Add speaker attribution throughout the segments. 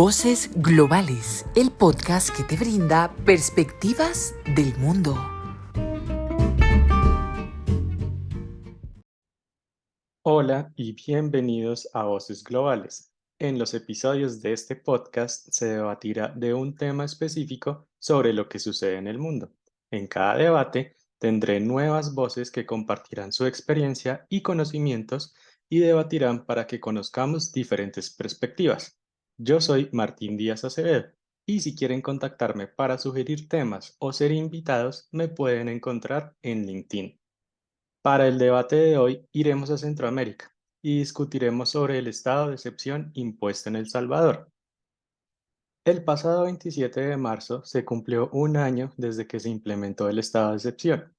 Speaker 1: Voces Globales, el podcast que te brinda perspectivas del mundo.
Speaker 2: Hola y bienvenidos a Voces Globales. En los episodios de este podcast se debatirá de un tema específico sobre lo que sucede en el mundo. En cada debate tendré nuevas voces que compartirán su experiencia y conocimientos y debatirán para que conozcamos diferentes perspectivas. Yo soy Martín Díaz Acevedo y si quieren contactarme para sugerir temas o ser invitados, me pueden encontrar en LinkedIn. Para el debate de hoy iremos a Centroamérica y discutiremos sobre el estado de excepción impuesto en El Salvador. El pasado 27 de marzo se cumplió un año desde que se implementó el estado de excepción,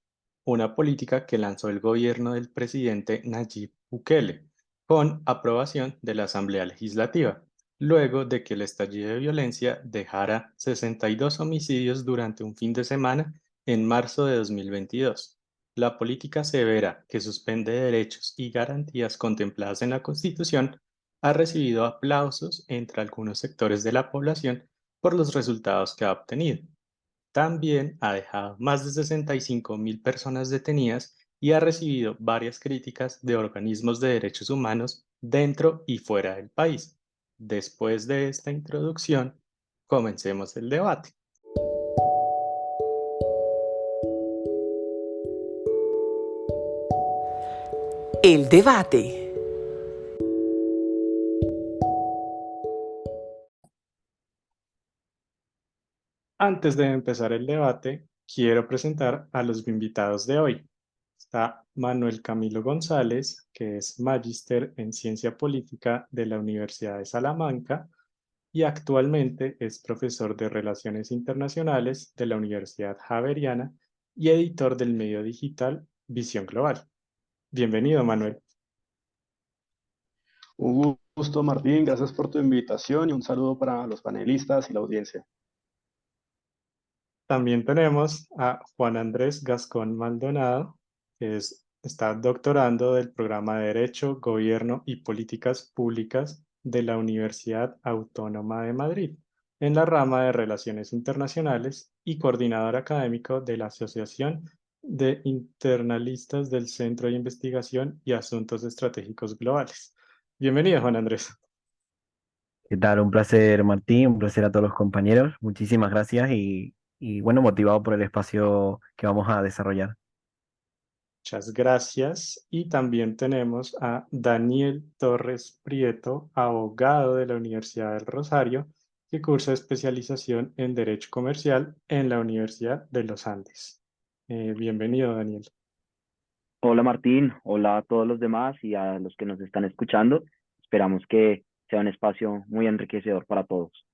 Speaker 2: una política que lanzó el gobierno del presidente Nayib Bukele, con aprobación de la Asamblea Legislativa, luego de que el estallido de violencia dejara 62 homicidios durante un fin de semana en marzo de 2022. La política severa que suspende derechos y garantías contempladas en la Constitución ha recibido aplausos entre algunos sectores de la población por los resultados que ha obtenido. También ha dejado más de 65.000 personas detenidas y ha recibido varias críticas de organismos de derechos humanos dentro y fuera del país. Después de esta introducción, comencemos el debate.
Speaker 1: El debate.
Speaker 2: Antes de empezar el debate, quiero presentar a los invitados de hoy. Está Manuel Camilo González, que es magíster en Ciencia Política de la Universidad de Salamanca y actualmente es profesor de Relaciones Internacionales de la Universidad Javeriana y editor del medio digital Visión Global. Bienvenido, Manuel.
Speaker 3: Un gusto, Martín, gracias por tu invitación y un saludo para los panelistas y la audiencia.
Speaker 2: También tenemos a Juan Andrés Gascón Maldonado, que está doctorando del programa de Derecho, Gobierno y Políticas Públicas de la Universidad Autónoma de Madrid, en la rama de Relaciones Internacionales y coordinador académico de la Asociación de Internalistas del Centro de Investigación y Asuntos Estratégicos Globales. Bienvenido, Juan Andrés.
Speaker 4: ¿Qué tal? Un placer, Martín, un placer a todos los compañeros. Muchísimas gracias y bueno, motivado por el espacio que vamos a desarrollar.
Speaker 2: Muchas gracias. Y también tenemos a Daniel Torres Prieto, abogado de la Universidad del Rosario, que cursa especialización en Derecho Comercial en la Universidad de los Andes. Bienvenido, Daniel.
Speaker 5: Hola Martín, hola a todos los demás y a los que nos están escuchando. Esperamos que sea un espacio muy enriquecedor para todos.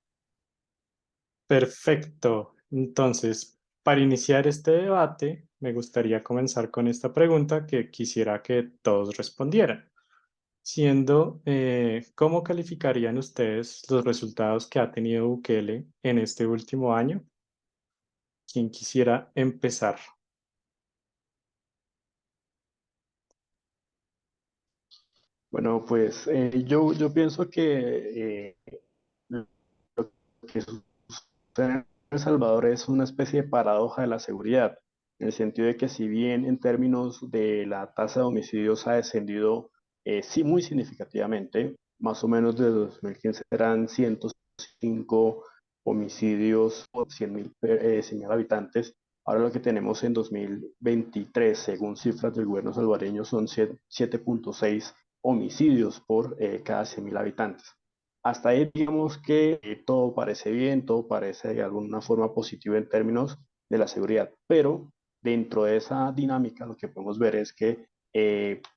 Speaker 2: Perfecto. Entonces, para iniciar este debate, me gustaría comenzar con esta pregunta que quisiera que todos respondieran. Siendo, ¿cómo calificarían ustedes los resultados que ha tenido Bukele en este último año? ¿Quién quisiera empezar?
Speaker 3: Bueno, pues yo pienso que lo que sucede en El Salvador es una especie de paradoja de la seguridad, en el sentido de que si bien en términos de la tasa de homicidios ha descendido sí muy significativamente, más o menos desde 2015 eran 105 homicidios por 100.000 habitantes. Ahora lo que tenemos en 2023, según cifras del gobierno salvadoreño, son 7.6 homicidios por cada 100.000 habitantes. Hasta ahí digamos que todo parece bien, todo parece de alguna forma positivo en términos de la seguridad, pero dentro de esa dinámica lo que podemos ver es que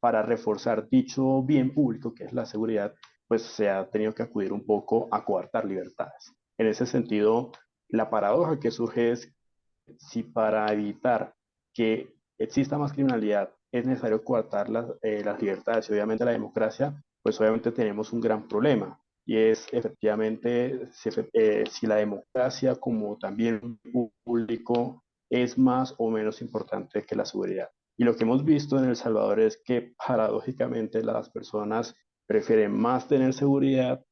Speaker 3: para reforzar dicho bien público que es la seguridad, pues se ha tenido que acudir un poco a coartar libertades. En ese sentido, la paradoja que surge es si para evitar que exista más criminalidad es necesario coartar las libertades y obviamente la democracia, pues obviamente tenemos un gran problema. Y es efectivamente si la democracia como también público es más o menos importante que la seguridad. Y lo que hemos visto en El Salvador es que paradójicamente las personas prefieren más tener seguridad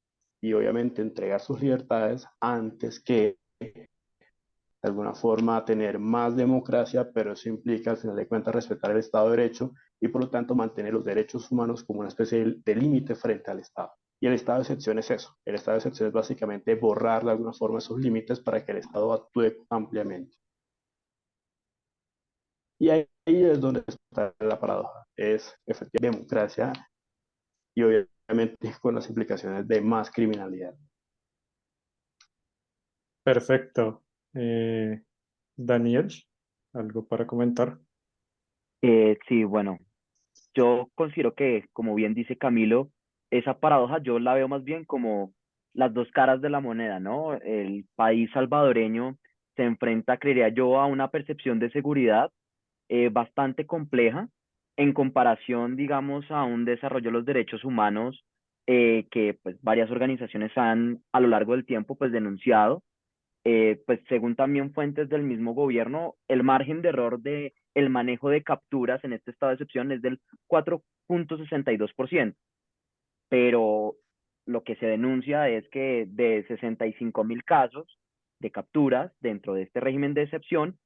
Speaker 3: y obviamente entregar sus libertades antes que de alguna forma tener más democracia, pero eso implica al final de cuentas respetar el Estado de Derecho y por lo tanto mantener los derechos humanos como una especie de límite frente al Estado. Y el estado de excepción es eso. El estado de excepción es básicamente borrar de alguna forma esos límites para que el Estado actúe ampliamente. Y ahí es donde está la paradoja. Es efectivamente democracia y obviamente con las implicaciones de más criminalidad.
Speaker 2: Perfecto. Daniel, ¿algo para comentar?
Speaker 5: Sí, bueno, yo considero que, como bien dice Camilo, esa paradoja yo la veo más bien como las dos caras de la moneda, ¿no? El país salvadoreño se enfrenta, creería yo, a una percepción de seguridad bastante compleja en comparación, digamos, a un desarrollo de los derechos humanos que pues varias organizaciones han a lo largo del tiempo pues denunciado. Pues según también fuentes del mismo gobierno, el margen de error de el manejo de capturas en este estado de excepción es del 4,62%, pero lo que se denuncia es que de 65.000 casos de capturas dentro de este régimen de excepción,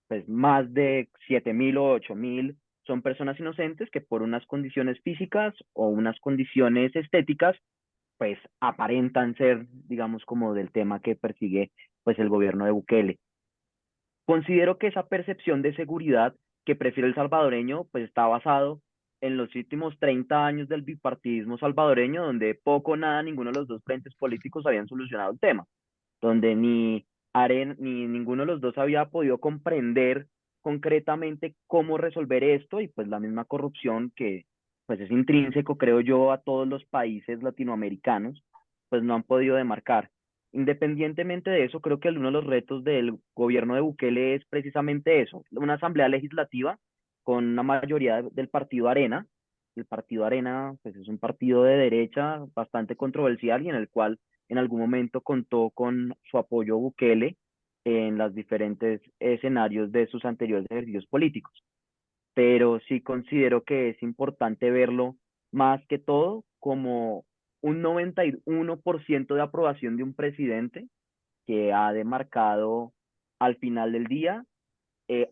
Speaker 5: pues más de 7.000 o 8.000 son personas inocentes que por unas condiciones físicas o unas condiciones estéticas, pues aparentan ser, digamos, como del tema que persigue pues el gobierno de Bukele. Considero que esa percepción de seguridad que prefiere el salvadoreño, pues está basado en los últimos 30 años del bipartidismo salvadoreño, donde poco o nada ninguno de los dos frentes políticos habían solucionado el tema, donde ni Aren ni ninguno de los dos había podido comprender concretamente cómo resolver esto y pues la misma corrupción que pues es intrínseco, creo yo, a todos los países latinoamericanos, pues no han podido demarcar. Independientemente de eso, creo que uno de los retos del gobierno de Bukele es precisamente eso, una asamblea legislativa con una mayoría del partido Arena. El partido Arena, pues es un partido de derecha bastante controversial y en el cual en algún momento contó con su apoyo Bukele en los diferentes escenarios de sus anteriores ejercicios políticos. Pero sí considero que es importante verlo más que todo como un 91% de aprobación de un presidente que ha demarcado al final del día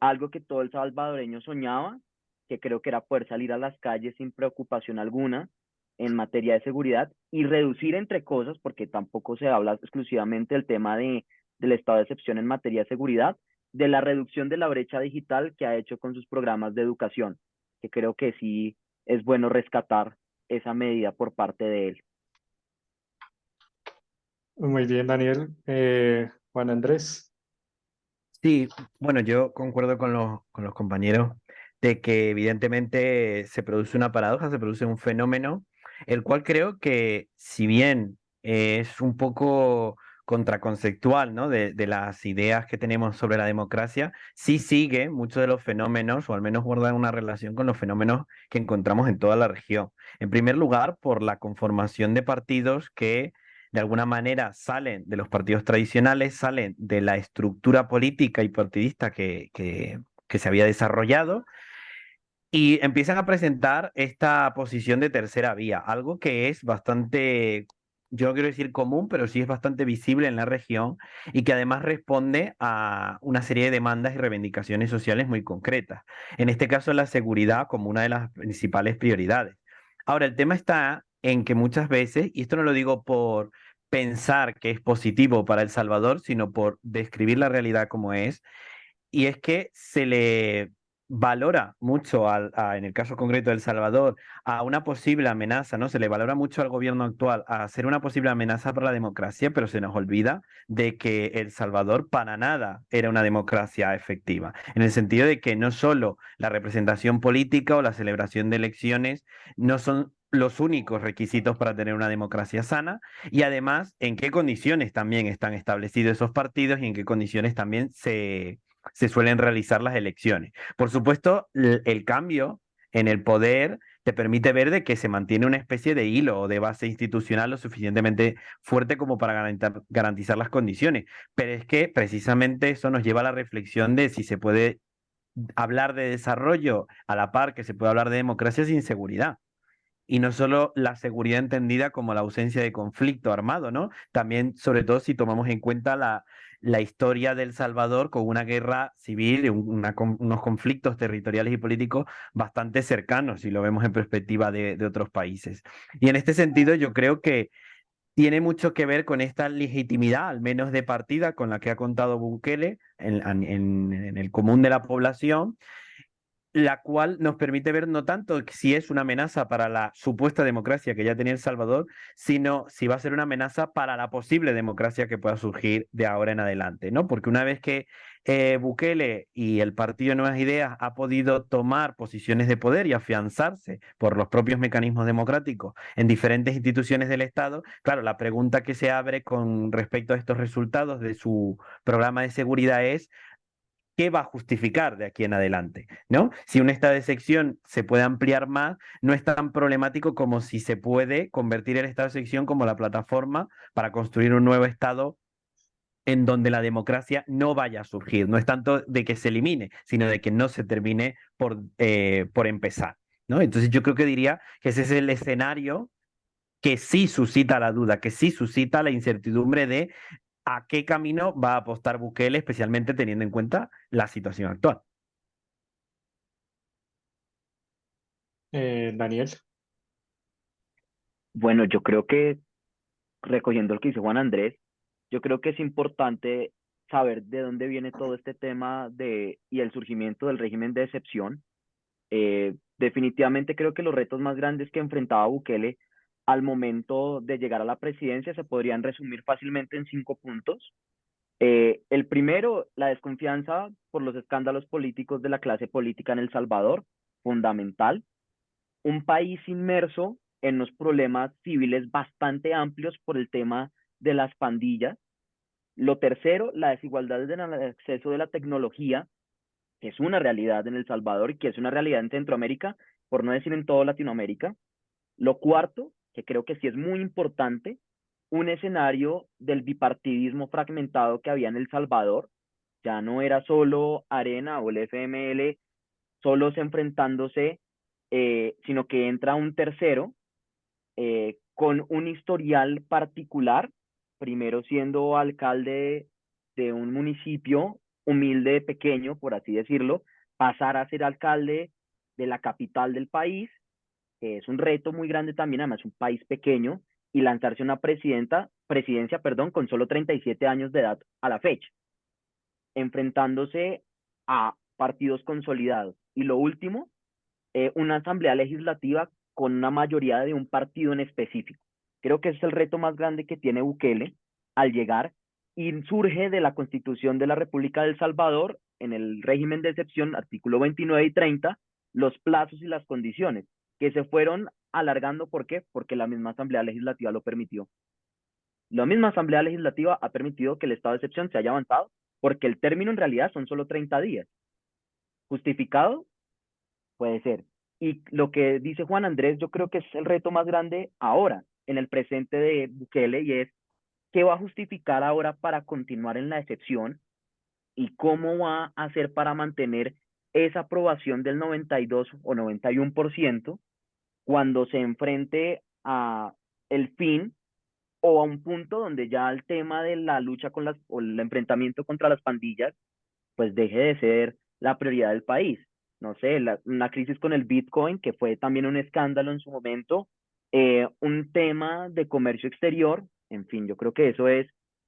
Speaker 5: algo que todo el salvadoreño soñaba, que creo que era poder salir a las calles sin preocupación alguna en materia de seguridad y reducir entre cosas, porque tampoco se habla exclusivamente del tema del estado de excepción en materia de seguridad, de la reducción de la brecha digital que ha hecho con sus programas de educación, que creo que sí es bueno rescatar esa medida por parte de él.
Speaker 2: Muy bien, Daniel. Juan Andrés.
Speaker 4: Sí, bueno, yo concuerdo con los compañeros de que evidentemente se produce una paradoja, se produce un fenómeno, el cual creo que si bien es un poco contraconceptual, ¿no? de las ideas que tenemos sobre la democracia, sí sigue muchos de los fenómenos, o al menos guarda una relación con los fenómenos que encontramos en toda la región. En primer lugar, por la conformación de partidos que de alguna manera salen de los partidos tradicionales, salen de la estructura política y partidista que se había desarrollado y empiezan a presentar esta posición de tercera vía, algo que es bastante, yo no quiero decir común, pero sí es bastante visible en la región y que además responde a una serie de demandas y reivindicaciones sociales muy concretas. En este caso, la seguridad como una de las principales prioridades. Ahora, el tema está en que muchas veces, y esto no lo digo por pensar que es positivo para El Salvador, sino por describir la realidad como es, y es que se le valora mucho, en el caso concreto de El Salvador, a una posible amenaza, ¿no? Se le valora mucho al gobierno actual a ser una posible amenaza para la democracia, pero se nos olvida de que El Salvador para nada era una democracia efectiva, en el sentido de que no solo la representación política o la celebración de elecciones no son los únicos requisitos para tener una democracia sana, y además en qué condiciones también están establecidos esos partidos y en qué condiciones también se suelen realizar las elecciones. Por supuesto, el cambio en el poder te permite ver de que se mantiene una especie de hilo o de base institucional lo suficientemente fuerte como para garantizar las condiciones. Pero es que precisamente eso nos lleva a la reflexión de si se puede hablar de desarrollo a la par que se puede hablar de democracia sin seguridad. Y no solo la seguridad entendida como la ausencia de conflicto armado, ¿no? También, sobre todo, si tomamos en cuenta la historia de El Salvador con una guerra civil y unos conflictos territoriales y políticos bastante cercanos, si lo vemos en perspectiva de otros países. Y en este sentido, yo creo que tiene mucho que ver con esta legitimidad, al menos de partida, con la que ha contado Bukele en el común de la población, la cual nos permite ver no tanto si es una amenaza para la supuesta democracia que ya tenía El Salvador, sino si va a ser una amenaza para la posible democracia que pueda surgir de ahora en adelante, ¿no? Porque una vez que Bukele y el Partido Nuevas Ideas ha podido tomar posiciones de poder y afianzarse por los propios mecanismos democráticos en diferentes instituciones del Estado, claro, la pregunta que se abre con respecto a estos resultados de su programa de seguridad es qué va a justificar de aquí en adelante, ¿no? Si un estado de sección se puede ampliar más, no es tan problemático como si se puede convertir el estado de sección como la plataforma para construir un nuevo estado en donde la democracia no vaya a surgir. No es tanto de que se elimine, sino de que no se termine por empezar, ¿no? Entonces yo creo que diría que ese es el escenario que sí suscita la duda, que sí suscita la incertidumbre de a qué camino va a apostar Bukele, especialmente teniendo en cuenta la situación actual.
Speaker 2: Daniel.
Speaker 5: Bueno, yo creo que recogiendo lo que dice Juan Andrés, yo creo que es importante saber de dónde viene todo este tema y el surgimiento del régimen de excepción. Definitivamente creo que los retos más grandes que enfrentaba Bukele al momento de llegar a la presidencia se podrían resumir fácilmente en 5 puntos. El primero, la desconfianza por los escándalos políticos de la clase política en El Salvador, fundamental. Un país inmerso en unos problemas civiles bastante amplios por el tema de las pandillas. Lo tercero, la desigualdad en el acceso de la tecnología, que es una realidad en El Salvador y que es una realidad en Centroamérica, por no decir en toda Latinoamérica. Lo cuarto, que creo que sí es muy importante, un escenario del bipartidismo fragmentado que había en El Salvador. Ya no era solo Arena o el FML solos enfrentándose, sino que entra un tercero con un historial particular, primero siendo alcalde de un municipio humilde, pequeño, por así decirlo, pasar a ser alcalde de la capital del país, que es un reto muy grande también, además un país pequeño, y lanzarse una presidencia, perdón, con solo 37 años de edad a la fecha, enfrentándose a partidos consolidados. Y lo último, una asamblea legislativa con una mayoría de un partido en específico. Creo que ese es el reto más grande que tiene Bukele al llegar y surge de la Constitución de la República de El Salvador, en el régimen de excepción, artículo 29 y 30, los plazos y las condiciones, que se fueron alargando. ¿Por qué? Porque la misma Asamblea Legislativa lo permitió. La misma Asamblea Legislativa ha permitido que el estado de excepción se haya avanzado, porque el término en realidad son solo 30 días. ¿Justificado? Puede ser. Y lo que dice Juan Andrés, yo creo que es el reto más grande ahora, en el presente de Bukele, y es qué va a justificar ahora para continuar en la excepción y cómo va a hacer para mantener esa aprobación del 92 o 91% cuando se enfrente a el fin o a un punto donde ya el tema de la lucha o el enfrentamiento contra las pandillas pues deje de ser la prioridad del país. No sé, una crisis con el Bitcoin, que fue también un escándalo en su momento, un tema de comercio exterior, en fin, yo creo que eso es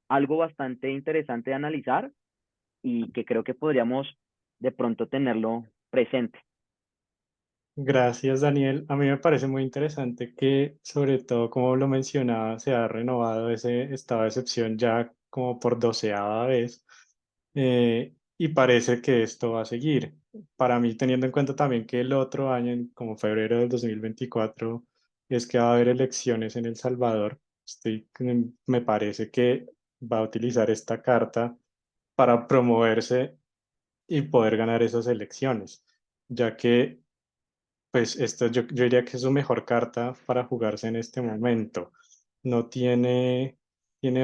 Speaker 5: algo bastante interesante de analizar y que creo que podríamos de pronto tenerlo presente.
Speaker 2: Gracias, Daniel. A mí me parece muy interesante que, sobre todo, como lo mencionaba, se ha renovado ese estado de excepción ya como por 12ª vez, y parece que esto va a seguir. Para mí, teniendo en cuenta también que el otro año, como febrero del 2024, es que va a haber elecciones en El Salvador, me parece que va a utilizar esta carta para promoverse y poder ganar esas elecciones, ya que pues esta yo diría que es su mejor carta para jugarse en este momento. No tiene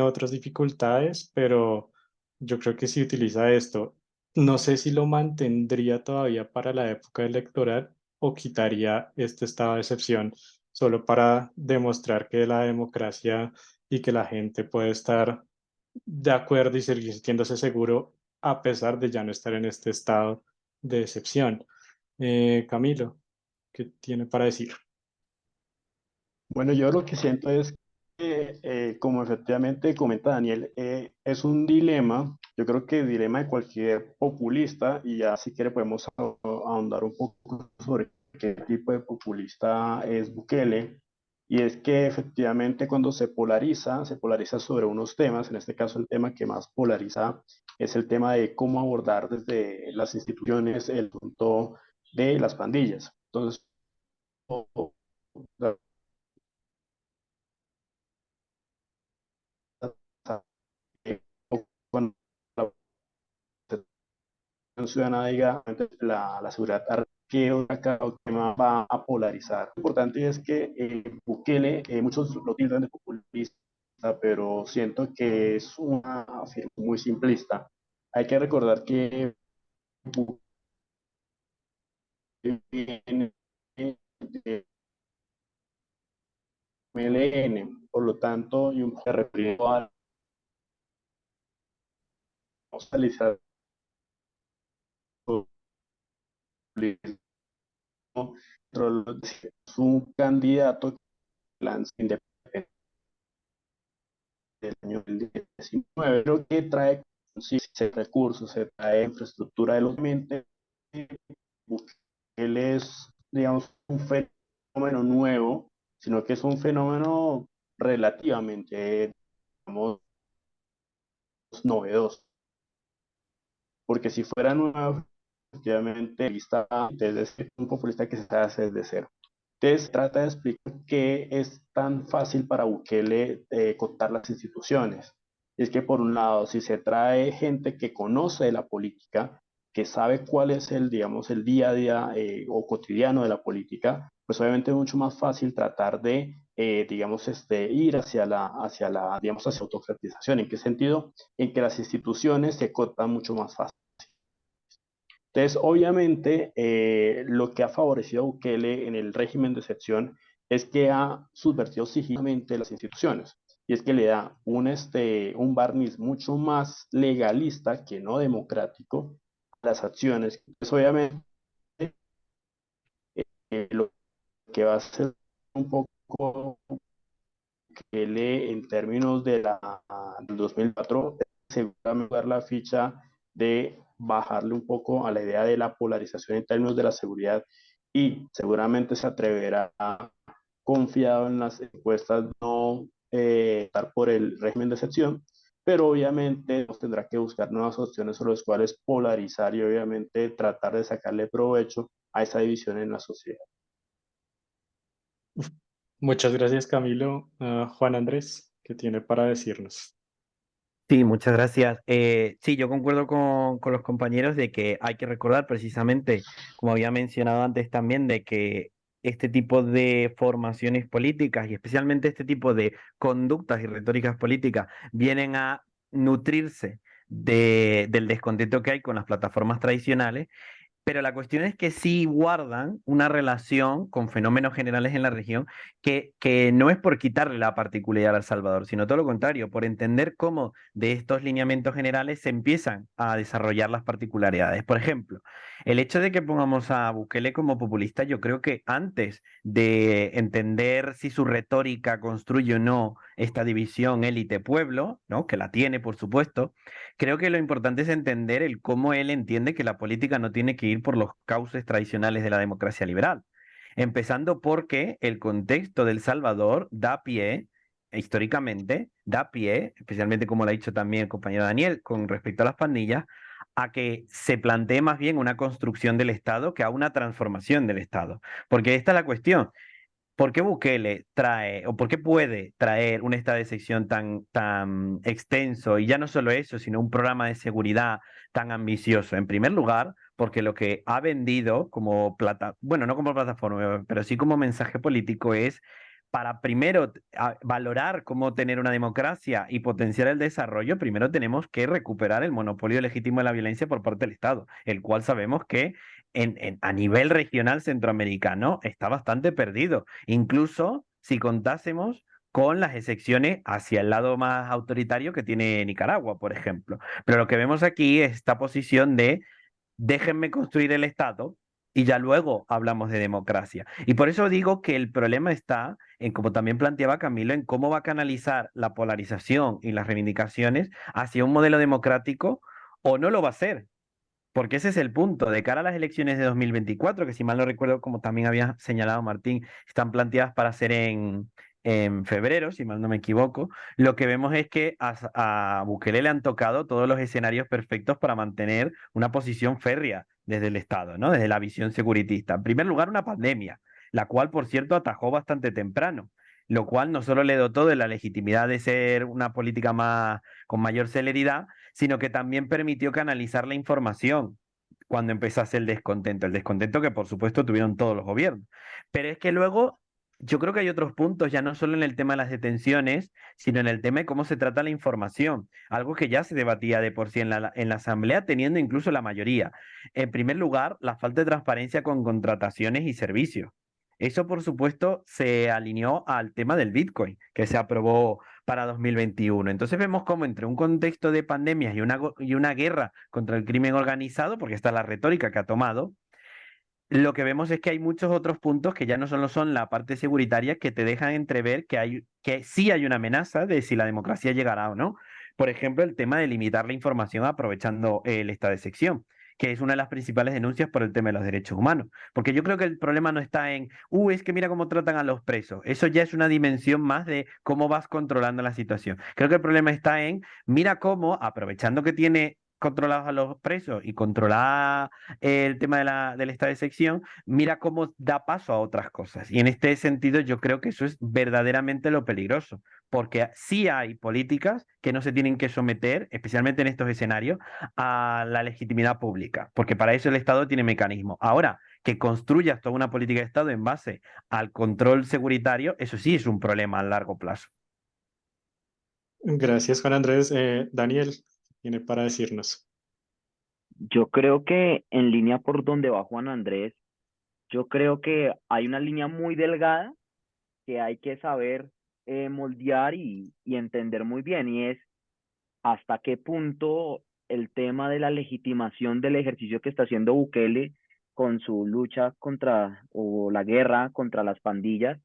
Speaker 2: otras dificultades, pero yo creo que si utiliza esto, no sé si lo mantendría todavía para la época electoral o quitaría este estado de excepción solo para demostrar que la democracia y que la gente puede estar de acuerdo y seguir sintiéndose seguro a pesar de ya no estar en este estado de excepción. Camilo, ¿qué tiene para decir?
Speaker 3: Bueno, yo lo que siento es que, como efectivamente comenta Daniel, es un dilema, yo creo que el dilema de cualquier populista, y ya si quiere podemos ahondar un poco sobre qué tipo de populista es Bukele, y es que efectivamente cuando se polariza sobre unos temas, en este caso el tema que más polariza es el tema de cómo abordar desde las instituciones el asunto de las pandillas. Entonces, cuando la ciudadana diga la seguridad que acá tema va a polarizar. Lo importante es que Bukele, muchos lo tildan de populista, pero siento que es una afirmación muy simplista. Hay que recordar que Bukele viene de MLN, por lo tanto, y un se refirió a socializar es un candidato que lanza independiente del año 2019, creo que trae sí, recursos, se trae infraestructura de los ambientes, él es, digamos, un fenómeno nuevo, sino que es un fenómeno relativamente, digamos, novedoso, porque si fuera nuevo, efectivamente, está desde un populista que se hace desde cero. Entonces, trata de explicar qué es tan fácil para Bukele contar las instituciones. Y es que, por un lado, si se trae gente que conoce de la política, que sabe cuál es el, digamos, el día a día o cotidiano de la política, pues obviamente es mucho más fácil tratar de, digamos, ir digamos, hacia autocratización. ¿En qué sentido? En que las instituciones se cortan mucho más fácil. Entonces, obviamente, lo que ha favorecido a Bukele en el régimen de excepción es que ha subvertido sigilosamente las instituciones. Y es que le da un barniz mucho más legalista que no democrático a las acciones. Pues obviamente, lo que va a ser un poco Bukele en términos del 2004, seguramente dar la ficha de bajarle un poco a la idea de la polarización en términos de la seguridad y seguramente se atreverá confiado en las encuestas no estar por el régimen de excepción, pero obviamente nos tendrá que buscar nuevas opciones sobre las cuales polarizar y obviamente tratar de sacarle provecho a esa división en la sociedad.
Speaker 2: Muchas gracias, Camilo. Juan Andrés, ¿qué tiene para decirnos?
Speaker 4: Sí, muchas gracias. Sí, yo concuerdo con los compañeros de que hay que recordar precisamente, como había mencionado antes también, de que este tipo de formaciones políticas y especialmente este tipo de conductas y retóricas políticas vienen a nutrirse del descontento que hay con las plataformas tradicionales, pero la cuestión es que sí guardan una relación con fenómenos generales en la región que no es por quitarle la particularidad a El Salvador, sino todo lo contrario, por entender cómo de estos lineamientos generales se empiezan a desarrollar las particularidades. Por ejemplo, el hecho de que pongamos a Bukele como populista, yo creo que antes de entender si su retórica construye o no esta división élite-pueblo, ¿no? Que la tiene, por supuesto, creo que lo importante es entender el cómo él entiende que la política no tiene que ir por los cauces tradicionales de la democracia liberal. Empezando porque el contexto del Salvador da pie, históricamente, da pie, especialmente como lo ha dicho también el compañero Daniel, con respecto a las pandillas, a que se plantee más bien una construcción del Estado que a una transformación del Estado. Porque esta es la cuestión. ¿Por qué Bukele trae, o por qué puede traer un estado de excepción tan extenso? Y ya no solo eso, sino un programa de seguridad tan ambicioso. En primer lugar, porque lo que ha vendido como bueno, no como plataforma, pero sí como mensaje político es para primero valorar cómo tener una democracia y potenciar el desarrollo, primero tenemos que recuperar el monopolio legítimo de la violencia por parte del Estado, el cual sabemos que a nivel regional centroamericano está bastante perdido. Incluso si contásemos con las excepciones hacia el lado más autoritario que tiene Nicaragua, por ejemplo. Pero lo que vemos aquí es esta posición de déjenme construir el Estado y ya luego hablamos de democracia. Y por eso digo que el problema está en, como también planteaba Camilo, en cómo va a canalizar la polarización y las reivindicaciones hacia un modelo democrático o no lo va a hacer. Porque ese es el punto. De cara a las elecciones de 2024, que si mal no recuerdo, como también había señalado Martín, están planteadas para ser en febrero, si mal no me equivoco, lo que vemos es que a Bukele le han tocado todos los escenarios perfectos para mantener una posición férrea desde el Estado, ¿no? Desde la visión securitista. En primer lugar, una pandemia, la cual, por cierto, atajó bastante temprano, lo cual no solo le dotó de la legitimidad de ser una política más, con mayor celeridad, sino que también permitió canalizar la información cuando empezase el descontento que por supuesto tuvieron todos los gobiernos. Pero es que luego yo creo que hay otros puntos, ya no solo en el tema de las detenciones, sino en el tema de cómo se trata la información, algo que ya se debatía de por sí en la Asamblea, teniendo incluso la mayoría. En primer lugar, la falta de transparencia con contrataciones y servicios. Eso, por supuesto, se alineó al tema del Bitcoin, que se aprobó para 2021. Entonces vemos cómo entre un contexto de pandemias y una guerra contra el crimen organizado, porque esta es la retórica que ha tomado, lo que vemos es que hay muchos otros puntos que ya no solo son la parte seguritaria que te dejan entrever que sí hay una amenaza de si la democracia llegará o no. Por ejemplo, el tema de limitar la información aprovechando el estado de sección, que es una de las principales denuncias por el tema de los derechos humanos. Porque yo creo que el problema no está en, es que mira cómo tratan a los presos. Eso ya es una dimensión más de cómo vas controlando la situación. Creo que el problema está en, mira cómo, aprovechando que tiene controlados a los presos y controlar el tema del estado de sección, mira cómo da paso a otras cosas. Y en este sentido yo creo que eso es verdaderamente lo peligroso, porque sí hay políticas que no se tienen que someter, especialmente en estos escenarios, a la legitimidad pública, porque para eso el Estado tiene mecanismos. Ahora, que construyas toda una política de Estado en base al control securitario, eso sí es un problema a largo plazo.
Speaker 2: Gracias, Juan Andrés. Daniel, ¿qué tiene para decirnos?
Speaker 5: Yo creo que en línea por donde va Juan Andrés, yo creo que hay una línea muy delgada que hay que saber moldear y entender muy bien, y es hasta qué punto el tema de la legitimación del ejercicio que está haciendo Bukele con su lucha contra o la guerra contra las pandillas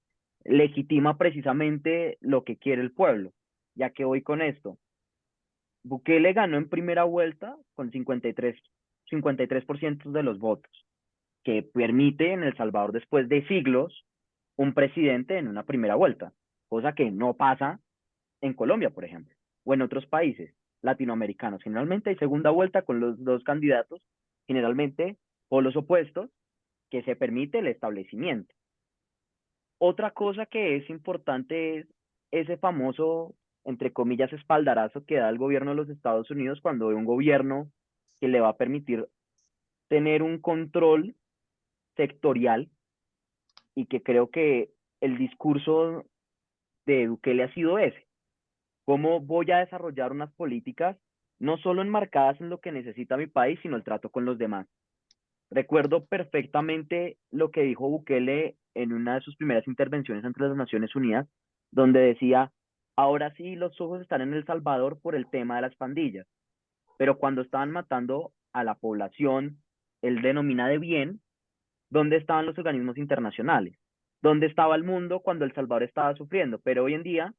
Speaker 5: legitima precisamente lo que quiere el pueblo. Ya que voy con esto. Bukele ganó en primera vuelta con 53% de los votos, que permite en El Salvador después de siglos un presidente en una primera vuelta, cosa que no pasa en Colombia, por ejemplo, o en otros países latinoamericanos. Generalmente hay segunda vuelta con los dos candidatos, generalmente polos opuestos, que se permite el establecimiento. Otra cosa que es importante es ese famoso, entre comillas, espaldarazo que da el gobierno de los Estados Unidos cuando ve un gobierno que le va a permitir tener un control sectorial, y que creo que el discurso de Bukele ha sido ese. ¿Cómo voy a desarrollar unas políticas no solo enmarcadas en lo que necesita mi país, sino el trato con los demás? Recuerdo perfectamente lo que dijo Bukele en una de sus primeras intervenciones ante las Naciones Unidas, donde decía, ahora sí los ojos están en El Salvador por el tema de las pandillas, pero cuando estaban matando a la población, él denomina de bien, ¿dónde estaban los organismos internacionales? ¿Dónde estaba el mundo cuando El Salvador estaba sufriendo? Pero hoy en día,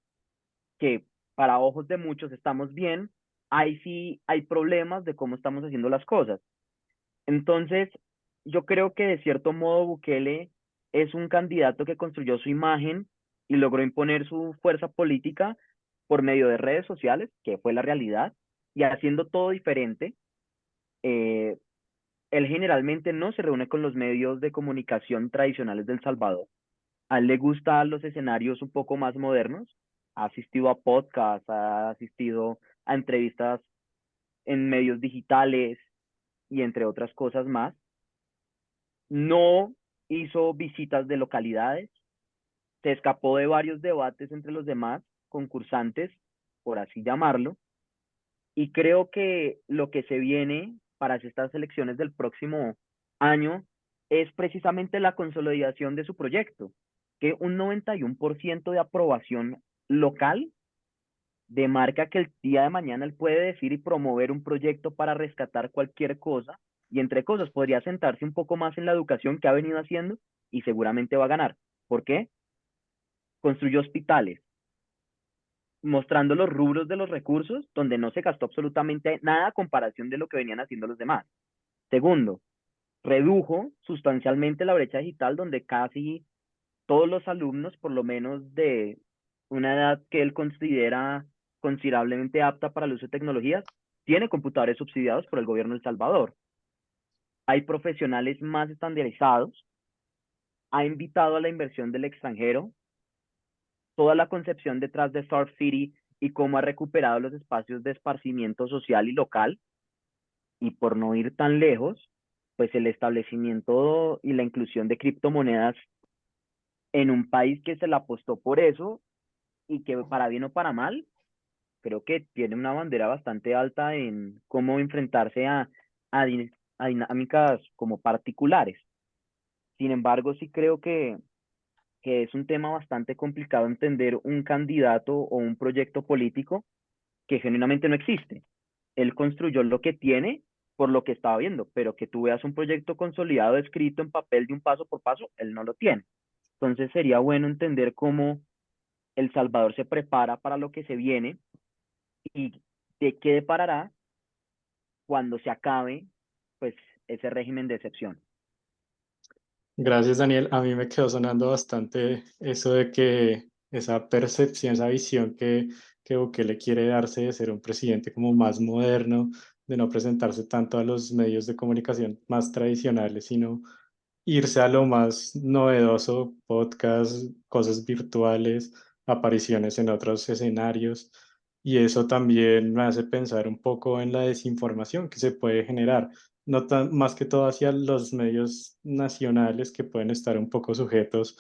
Speaker 5: que para ojos de muchos estamos bien, ahí sí hay problemas de cómo estamos haciendo las cosas. Entonces, yo creo que de cierto modo Bukele es un candidato que construyó su imagen y logró imponer su fuerza política por medio de redes sociales, que fue la realidad, y haciendo todo diferente. eh, Él generalmente no se reúne con los medios de comunicación tradicionales de El Salvador. A él le gustan los escenarios un poco más modernos. Ha asistido a podcasts, ha asistido a entrevistas en medios digitales y entre otras cosas más. No hizo visitas de localidades, se escapó de varios debates entre los demás concursantes, por así llamarlo, y creo que lo que se viene para estas elecciones del próximo año es precisamente la consolidación de su proyecto, que un 91% de aprobación local demarca que el día de mañana él puede decir y promover un proyecto para rescatar cualquier cosa, y entre cosas podría sentarse un poco más en la educación que ha venido haciendo y seguramente va a ganar. ¿Por qué? Construyó hospitales, mostrando los rubros de los recursos donde no se gastó absolutamente nada a comparación de lo que venían haciendo los demás. Segundo, redujo sustancialmente la brecha digital donde casi todos los alumnos, por lo menos de una edad que él considera considerablemente apta para el uso de tecnologías, tiene computadores subsidiados por el gobierno de El Salvador. Hay profesionales más estandarizados, ha invitado a la inversión del extranjero, toda la concepción detrás de Surf City y cómo ha recuperado los espacios de esparcimiento social y local, y por no ir tan lejos, pues el establecimiento y la inclusión de criptomonedas en un país que se la apostó por eso y que para bien o para mal, creo que tiene una bandera bastante alta en cómo enfrentarse a, a dinámicas como particulares. Sin embargo, sí creo que es un tema bastante complicado entender un candidato o un proyecto político que genuinamente no existe. Él construyó lo que tiene por lo que estaba viendo, pero que tú veas un proyecto consolidado, escrito en papel de un paso por paso, él no lo tiene. Entonces sería bueno entender cómo El Salvador se prepara para lo que se viene y de qué deparará cuando se acabe pues ese régimen de excepción.
Speaker 2: Gracias, Daniel. A mí me quedó sonando bastante eso de que esa percepción, esa visión que Bukele quiere darse de ser un presidente como más moderno, de no presentarse tanto a los medios de comunicación más tradicionales, sino irse a lo más novedoso, podcast, cosas virtuales, apariciones en otros escenarios. Y eso también me hace pensar un poco en la desinformación que se puede generar, no tan, más que todo hacia los medios nacionales que pueden estar un poco sujetos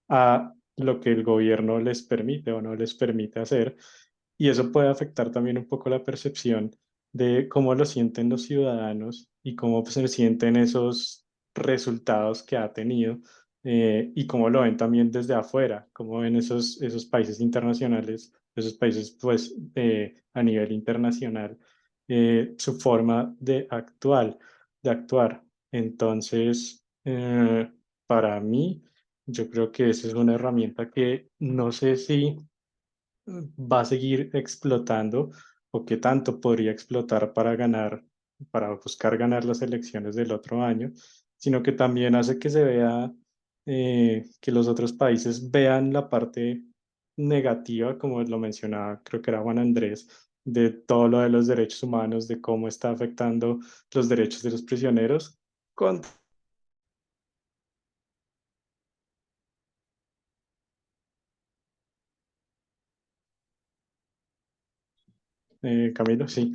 Speaker 2: a lo que el gobierno les permite o no les permite hacer. Y eso puede afectar también un poco la percepción de cómo lo sienten los ciudadanos y cómo se sienten esos resultados que ha tenido, y cómo lo ven también desde afuera, cómo ven esos países internacionales, esos países pues a nivel internacional, su forma de actuar. Entonces, para mí, yo creo que esa es una herramienta que no sé si va a seguir explotando o qué tanto podría explotar para ganar, para buscar ganar las elecciones del otro año, sino que también hace que se vea, que los otros países vean la parte negativa, como lo mencionaba, creo que era Juan Andrés, de todo lo de los derechos humanos, de cómo está afectando los derechos de los prisioneros. Con, Camilo, sí.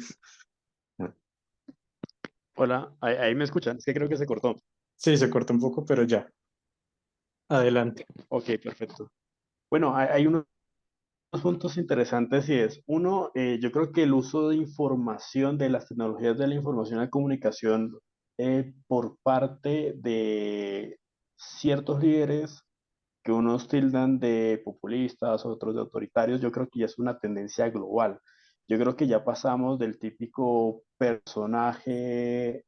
Speaker 3: Hola, ahí me escuchan, es que creo que se cortó.
Speaker 2: Sí, se corta un poco, pero ya, adelante.
Speaker 3: Ok, perfecto. Bueno, hay unos puntos interesantes y es, uno, yo creo que el uso de información, de las tecnologías de la información y la comunicación por parte de ciertos líderes que unos tildan de populistas, otros de autoritarios, yo creo que ya es una tendencia global. Yo creo que ya pasamos del típico personaje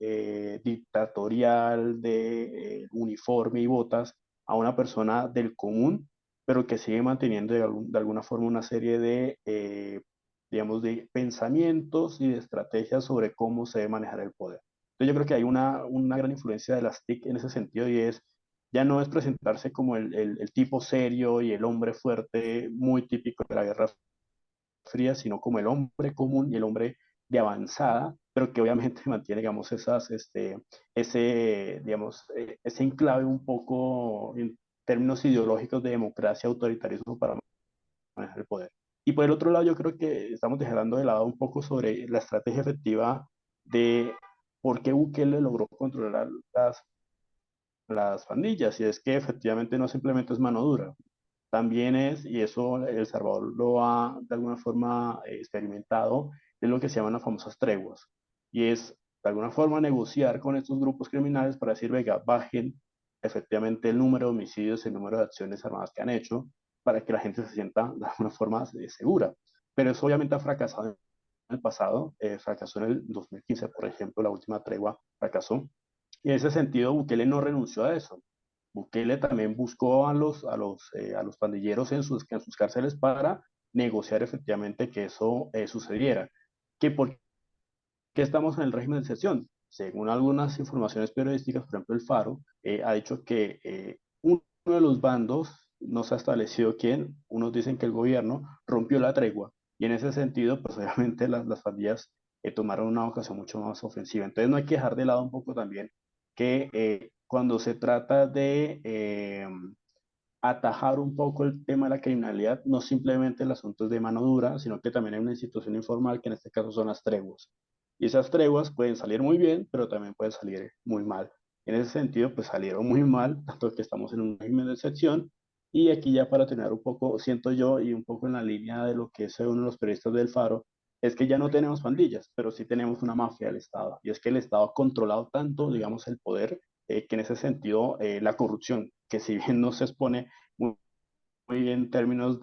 Speaker 3: dictatorial de uniforme y botas a una persona del común, pero que sigue manteniendo de alguna forma una serie de, digamos, de pensamientos y de estrategias sobre cómo se debe manejar el poder. Entonces yo creo que hay una gran influencia de las TIC en ese sentido y es ya no es presentarse como el tipo serio y el hombre fuerte muy típico de la Guerra Fría, sino como el hombre común y el hombre de avanzada, pero que obviamente mantiene, digamos, digamos, ese enclave un poco en términos ideológicos de democracia, autoritarismo para manejar el poder. Y por el otro lado, yo creo que estamos dejando de lado un poco sobre la estrategia efectiva de por qué Bukele logró controlar las pandillas, y es que efectivamente no simplemente es mano dura, también es, y eso El Salvador lo ha de alguna forma experimentado, es lo que se llaman las famosas treguas, y es de alguna forma negociar con estos grupos criminales para decir, venga, bajen efectivamente el número de homicidios, el número de acciones armadas que han hecho, para que la gente se sienta de alguna forma segura. Pero eso obviamente ha fracasado en el pasado, fracasó en el 2015, por ejemplo, la última tregua fracasó. Y en ese sentido, Bukele no renunció a eso. Bukele también buscó a los pandilleros en sus cárceles para negociar efectivamente que eso sucediera. Que por qué estamos en el régimen de excepción. Según algunas informaciones periodísticas, por ejemplo, el Faro ha dicho que uno de los bandos, no se ha establecido quién, unos dicen que el gobierno rompió la tregua, y en ese sentido, pues obviamente las pandillas tomaron una ocasión mucho más ofensiva. Entonces no hay que dejar de lado un poco también que cuando se trata de atajar un poco el tema de la criminalidad, no simplemente el asunto es de mano dura, sino que también hay una institución informal que en este caso son las treguas. Y esas treguas pueden salir muy bien, pero también pueden salir muy mal. En ese sentido, pues salieron muy mal, tanto que estamos en un régimen de excepción. Y aquí ya para tener un poco, siento yo, y un poco en la línea de lo que es uno de los periodistas del Faro, es que ya no tenemos pandillas, pero sí tenemos una mafia del Estado. Y es que el Estado ha controlado tanto, digamos, el poder, que en ese sentido la corrupción, que si bien no se expone muy, muy en términos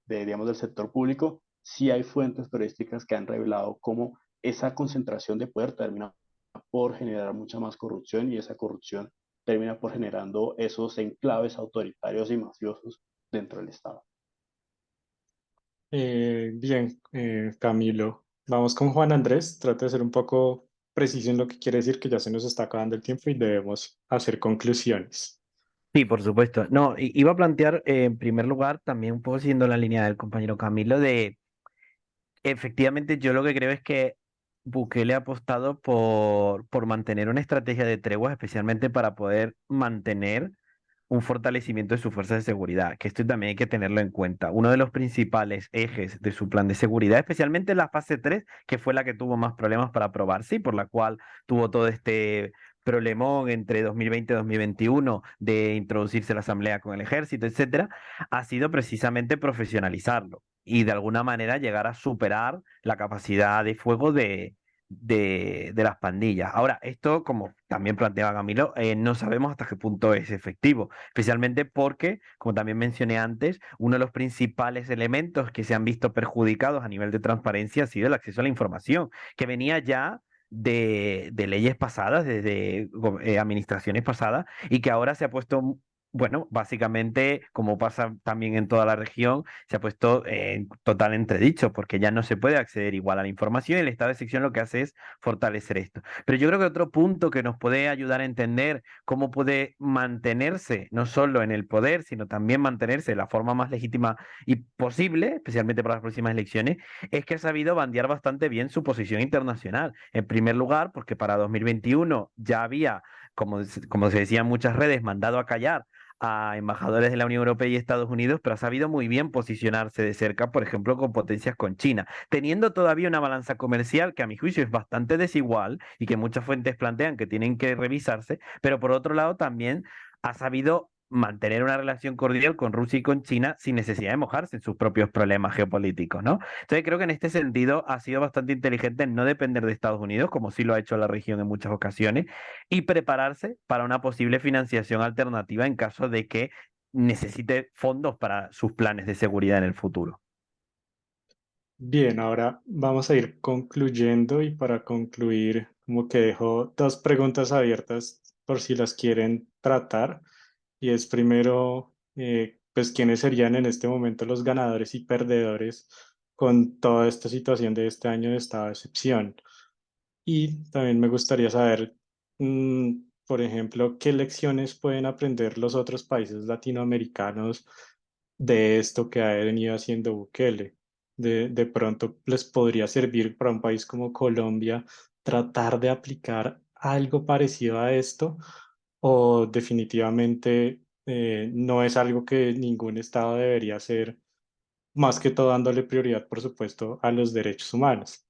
Speaker 3: digamos, del sector público, sí hay fuentes periodísticas que han revelado cómo esa concentración de poder termina por generar mucha más corrupción, y esa corrupción termina por generando esos enclaves autoritarios y mafiosos dentro del Estado.
Speaker 2: Bien, Camilo, vamos con Juan Andrés. Trata de ser un poco preciso en lo que quiere decir, que ya se nos está acabando el tiempo y debemos hacer conclusiones.
Speaker 4: Sí, por supuesto. No, iba a plantear en primer lugar, también un poco siguiendo la línea del compañero Camilo, de efectivamente yo lo que creo es que Bukele ha apostado por mantener una estrategia de tregua, especialmente para poder mantener un fortalecimiento de sus fuerzas de seguridad, que esto también hay que tenerlo en cuenta. Uno de los principales ejes de su plan de seguridad, especialmente la fase 3, que fue la que tuvo más problemas para aprobarse y por la cual tuvo todo este problemón entre 2020 y 2021 de introducirse la asamblea con el ejército, etcétera, ha sido precisamente profesionalizarlo y de alguna manera llegar a superar la capacidad de fuego de las pandillas. Ahora, esto, como también planteaba Camilo, no sabemos hasta qué punto es efectivo, especialmente porque, como también mencioné antes, uno de los principales elementos que se han visto perjudicados a nivel de transparencia ha sido el acceso a la información, que venía ya de leyes pasadas, desde administraciones pasadas, y que ahora se ha puesto, bueno, básicamente, como pasa también en toda la región, se ha puesto en total entredicho, porque ya no se puede acceder igual a la información y el estado de sección lo que hace es fortalecer esto. Pero yo creo que otro punto que nos puede ayudar a entender cómo puede mantenerse, no solo en el poder, sino también mantenerse de la forma más legítima y posible, especialmente para las próximas elecciones, es que ha sabido bandear bastante bien su posición internacional. En primer lugar, porque para 2021 ya había, como se decía en muchas redes, mandado a callar a embajadores de la Unión Europea y Estados Unidos, pero ha sabido muy bien posicionarse de cerca, por ejemplo, con potencias con China, teniendo todavía una balanza comercial que a mi juicio es bastante desigual y que muchas fuentes plantean que tienen que revisarse, pero por otro lado también ha sabido mantener una relación cordial con Rusia y con China sin necesidad de mojarse en sus propios problemas geopolíticos, ¿no? Entonces creo que en este sentido ha sido bastante inteligente no depender de Estados Unidos, como sí lo ha hecho la región en muchas ocasiones, y prepararse para una posible financiación alternativa en caso de que necesite fondos para sus planes de seguridad en el futuro.
Speaker 2: Bien, ahora vamos a ir concluyendo y para concluir, como que dejo dos preguntas abiertas por si las quieren tratar. Y es primero, pues, ¿quiénes serían en este momento los ganadores y perdedores con toda esta situación de este año de estado de excepción? Y también me gustaría saber, por ejemplo, qué lecciones pueden aprender los otros países latinoamericanos de esto que ha venido haciendo Bukele. De pronto les podría servir para un país como Colombia tratar de aplicar algo parecido a esto, o definitivamente no es algo que ningún estado debería hacer, más que todo dándole prioridad, por supuesto, a los derechos humanos.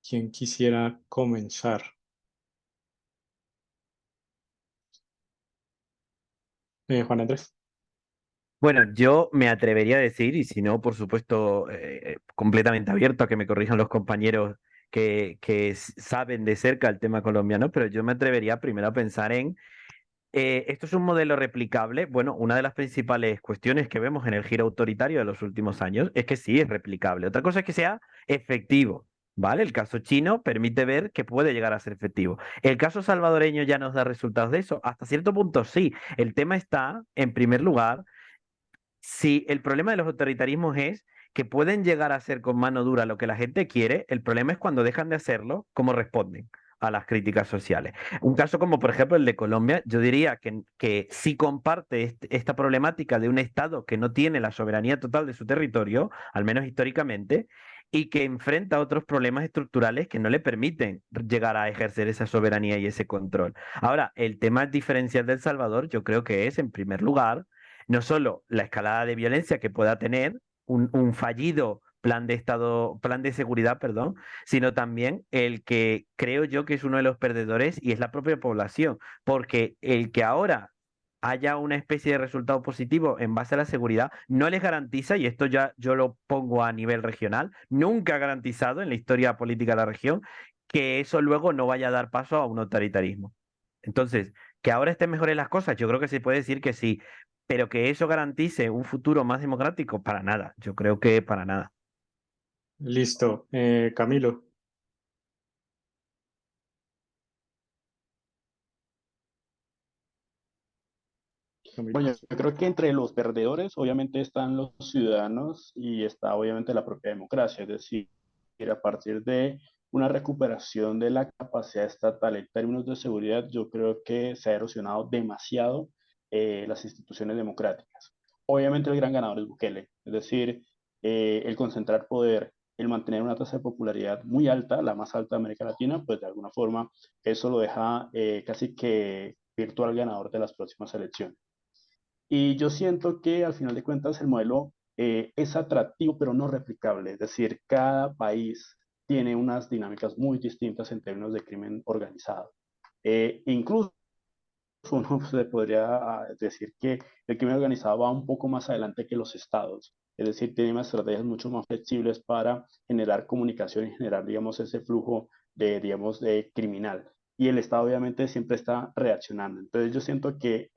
Speaker 2: ¿Quién quisiera comenzar? Juan Andrés.
Speaker 4: Bueno, yo me atrevería a decir, y si no, por supuesto, completamente abierto a que me corrijan los compañeros saben de cerca el tema colombiano, pero yo me atrevería primero a pensar en ¿esto es un modelo replicable? Bueno, una de las principales cuestiones que vemos en el giro autoritario de los últimos años es que sí es replicable. Otra cosa es que sea efectivo, ¿vale? El caso chino permite ver que puede llegar a ser efectivo. ¿El caso salvadoreño ya nos da resultados de eso? Hasta cierto punto sí. El tema está, en primer lugar, si el problema de los autoritarismos es que pueden llegar a hacer con mano dura lo que la gente quiere, el problema es cuando dejan de hacerlo, cómo responden a las críticas sociales. Un caso como por ejemplo el de Colombia, yo diría que sí comparte esta problemática de un Estado que no tiene la soberanía total de su territorio, al menos históricamente, y que enfrenta otros problemas estructurales que no le permiten llegar a ejercer esa soberanía y ese control. Ahora, el tema diferencial del Salvador, yo creo que es, en primer lugar, no solo la escalada de violencia que pueda tener un fallido plan de estado, plan de seguridad, perdón, sino también el que creo yo que es uno de los perdedores y es la propia población, porque el que ahora haya una especie de resultado positivo en base a la seguridad no les garantiza, y esto ya yo lo pongo a nivel regional, nunca ha garantizado en la historia política de la región que eso luego no vaya a dar paso a un autoritarismo. Entonces, que ahora estén mejores las cosas, yo creo que se puede decir que sí, pero que eso garantice un futuro más democrático, para nada. Yo creo que para nada.
Speaker 2: Listo. Camilo. Camilo.
Speaker 3: Bueno, yo creo que entre los perdedores obviamente están los ciudadanos y está obviamente la propia democracia, es decir, a partir de una recuperación de la capacidad estatal en términos de seguridad, yo creo que se ha erosionado demasiado las instituciones democráticas. Obviamente el gran ganador es Bukele, es decir, el concentrar poder, el mantener una tasa de popularidad muy alta, la más alta de América Latina, pues de alguna forma eso lo deja casi que virtual ganador de las próximas elecciones. Y yo siento que al final de cuentas el modelo es atractivo, pero no replicable. Es decir, cada país tiene unas dinámicas muy distintas en términos de crimen organizado. Incluso uno se podría decir que el crimen organizado va un poco más adelante que los estados. Es decir, tiene unas estrategias mucho más flexibles para generar comunicación y generar, digamos, ese flujo de, digamos, de criminal. Y el Estado obviamente siempre está reaccionando. Entonces yo siento que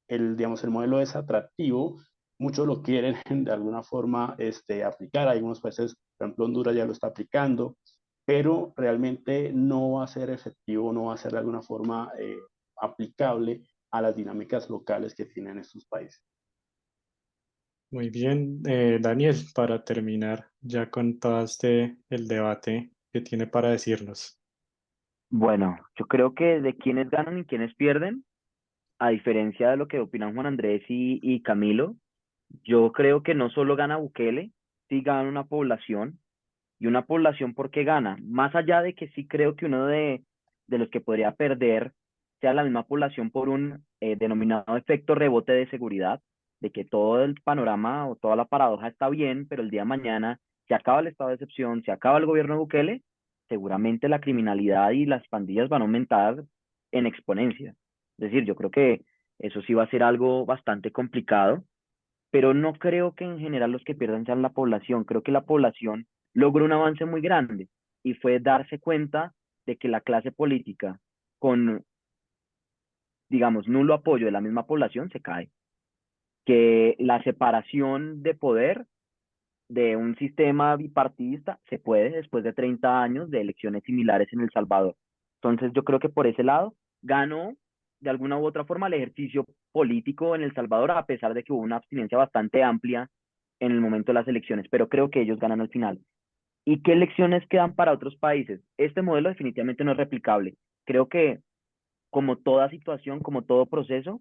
Speaker 3: digamos, el modelo es atractivo, muchos lo quieren de alguna forma aplicar, algunos países, por ejemplo Honduras ya lo está aplicando, pero realmente no va a ser efectivo, no va a ser de alguna forma aplicable a las dinámicas locales que tienen estos países.
Speaker 2: Muy bien. Daniel, para terminar ya con todo el debate que tiene para decirnos.
Speaker 5: Bueno, yo creo que de quienes ganan y quienes pierden, a diferencia de lo que opinan Juan Andrés y Camilo, yo creo que no solo gana Bukele, sí gana una población. ¿Y una población por qué gana? Más allá de que sí creo que uno de los que podría perder sea la misma población por un denominado efecto rebote de seguridad, de que todo el panorama o toda la paradoja está bien, pero el día de mañana se acaba el estado de excepción, se acaba el gobierno de Bukele, seguramente la criminalidad y las pandillas van a aumentar en exponencia. Es decir, yo creo que eso sí va a ser algo bastante complicado, pero no creo que en general los que pierdan sean la población. Creo que la población logró un avance muy grande y fue darse cuenta de que la clase política con, digamos, nulo apoyo de la misma población se cae, que la separación de poder de un sistema bipartidista se puede después de 30 años de elecciones similares en El Salvador. Entonces yo creo que por ese lado ganó de alguna u otra forma el ejercicio político en El Salvador, a pesar de que hubo una abstinencia bastante amplia en el momento de las elecciones, pero creo que ellos ganan al final. ¿Y qué lecciones quedan para otros países? Este modelo definitivamente no es replicable. Creo que como toda situación, como todo proceso,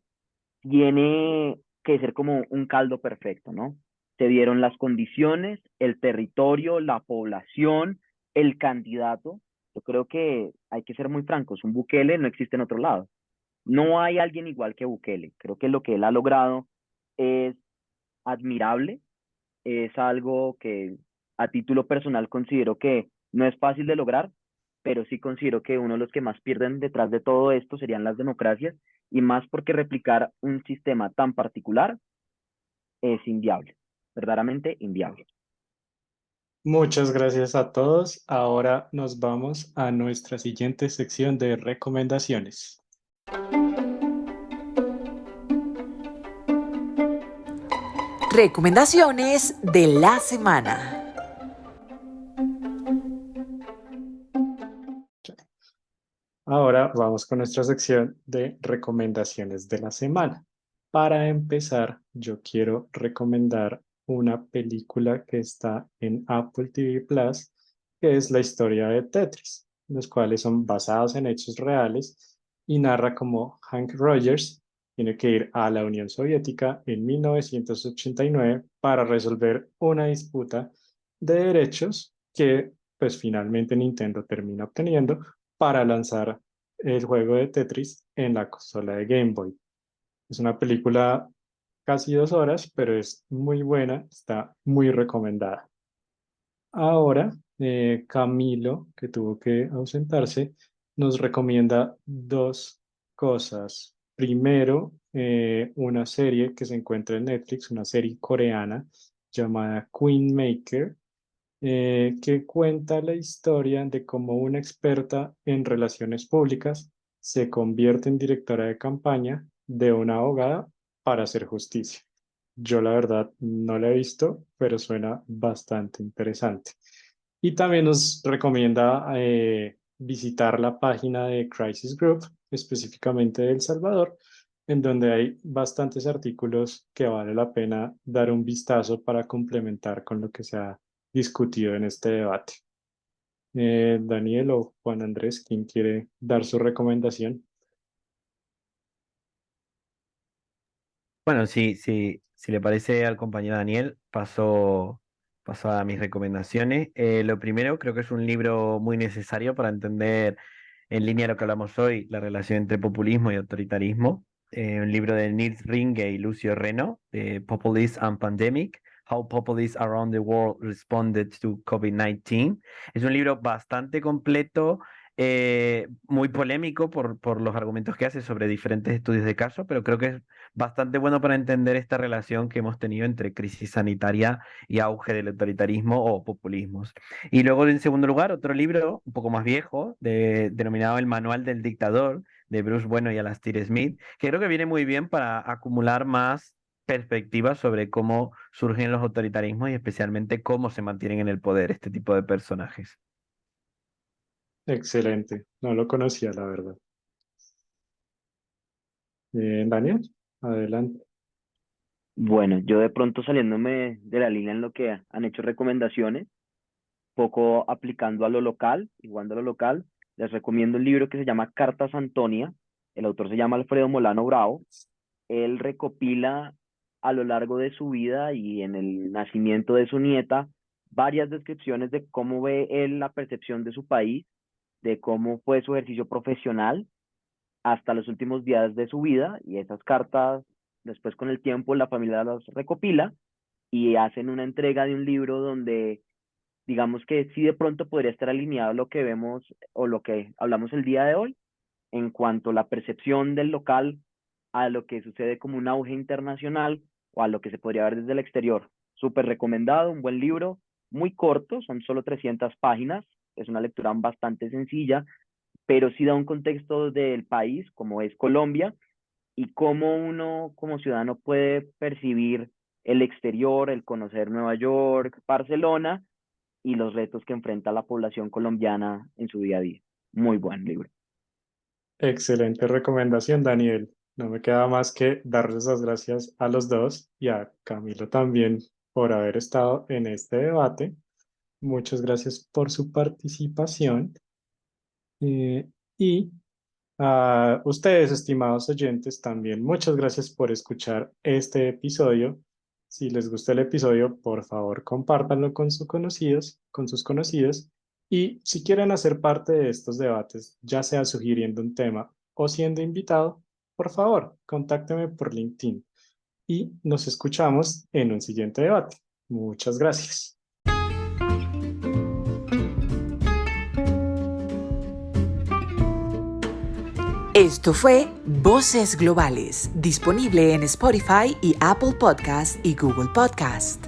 Speaker 5: tiene que ser como un caldo perfecto, ¿no? Se dieron las condiciones, el territorio, la población, el candidato. Yo creo que hay que ser muy francos, un Bukele no existe en otro lado. No hay alguien igual que Bukele. Creo que lo que él ha logrado es admirable, es algo que a título personal considero que no es fácil de lograr, pero sí considero que uno de los que más pierden detrás de todo esto serían las democracias, y más porque replicar un sistema tan particular es inviable, verdaderamente inviable.
Speaker 2: Muchas gracias a todos. Ahora nos vamos a nuestra siguiente sección de recomendaciones.
Speaker 1: Recomendaciones de la semana.
Speaker 2: Ahora vamos con nuestra sección de recomendaciones de la semana. Para empezar, yo quiero recomendar una película que está en Apple TV Plus, que es la historia de Tetris, los cuales son basados en hechos reales y narra cómo Hank Rogers tiene que ir a la Unión Soviética en 1989 para resolver una disputa de derechos que pues finalmente Nintendo termina obteniendo para lanzar el juego de Tetris en la consola de Game Boy. Es una película casi 2 horas, pero es muy buena, está muy recomendada. Ahora, Camilo, que tuvo que ausentarse, nos recomienda dos cosas. Primero, una serie que se encuentra en Netflix, una serie coreana llamada Queen Maker, que cuenta la historia de cómo una experta en relaciones públicas se convierte en directora de campaña de una abogada para hacer justicia. Yo la verdad no la he visto, pero suena bastante interesante. Y también nos recomienda visitar la página de Crisis Group, específicamente de El Salvador, en donde hay bastantes artículos que vale la pena dar un vistazo para complementar con lo que se ha discutido en este debate. Daniel o Juan Andrés, ¿quién quiere dar su recomendación?
Speaker 4: Bueno, si le parece al compañero Daniel, paso a mis recomendaciones. Lo primero, creo que es un libro muy necesario para entender en línea lo que hablamos hoy, la relación entre populismo y autoritarismo. Un libro de Nils Ringe y Lucio Reno, de Populism and Pandemic, How Populists Around the World Responded to COVID-19. Es un libro bastante completo, muy polémico por los argumentos que hace sobre diferentes estudios de caso, pero creo que es bastante bueno para entender esta relación que hemos tenido entre crisis sanitaria y auge del autoritarismo o populismos. Y luego, en segundo lugar, otro libro un poco más viejo, denominado El Manual del Dictador, de Bruce Bueno y Alasdair Smith, que creo que viene muy bien para acumular más perspectivas sobre cómo surgen los autoritarismos y especialmente cómo se mantienen en el poder este tipo de personajes.
Speaker 2: Excelente, no lo conocía, la verdad. Daniel, adelante.
Speaker 5: Bueno, yo de pronto saliéndome de la línea en lo que han hecho recomendaciones, poco aplicando a lo local, igual a lo local, les recomiendo un libro que se llama Cartas Antonia. El autor se llama Alfredo Molano Bravo. Él recopila a lo largo de su vida y en el nacimiento de su nieta varias descripciones de cómo ve él la percepción de su país, de cómo fue su ejercicio profesional hasta los últimos días de su vida, y esas cartas, después con el tiempo, la familia las recopila y hacen una entrega de un libro donde digamos que sí de pronto podría estar alineado lo que vemos o lo que hablamos el día de hoy en cuanto a la percepción del local a lo que sucede como un auge internacional o a lo que se podría ver desde el exterior. Súper recomendado, un buen libro, muy corto, son solo 300 páginas, es una lectura bastante sencilla, pero sí da un contexto del país, como es Colombia, y cómo uno como ciudadano puede percibir el exterior, el conocer Nueva York, Barcelona, y los retos que enfrenta la población colombiana en su día a día. Muy buen libro.
Speaker 2: Excelente recomendación, Daniel. No me queda más que darles las gracias a los dos y a Camilo también por haber estado en este debate. Muchas gracias por su participación. Y a ustedes, estimados oyentes, también muchas gracias por escuchar este episodio. Si les gustó el episodio, por favor, compártanlo con sus conocidos. Y si quieren hacer parte de estos debates, ya sea sugiriendo un tema o siendo invitado, por favor, contácteme por LinkedIn y nos escuchamos en un siguiente debate. Muchas gracias.
Speaker 1: Esto fue Voces Globales, disponible en Spotify y Apple Podcast y Google Podcast.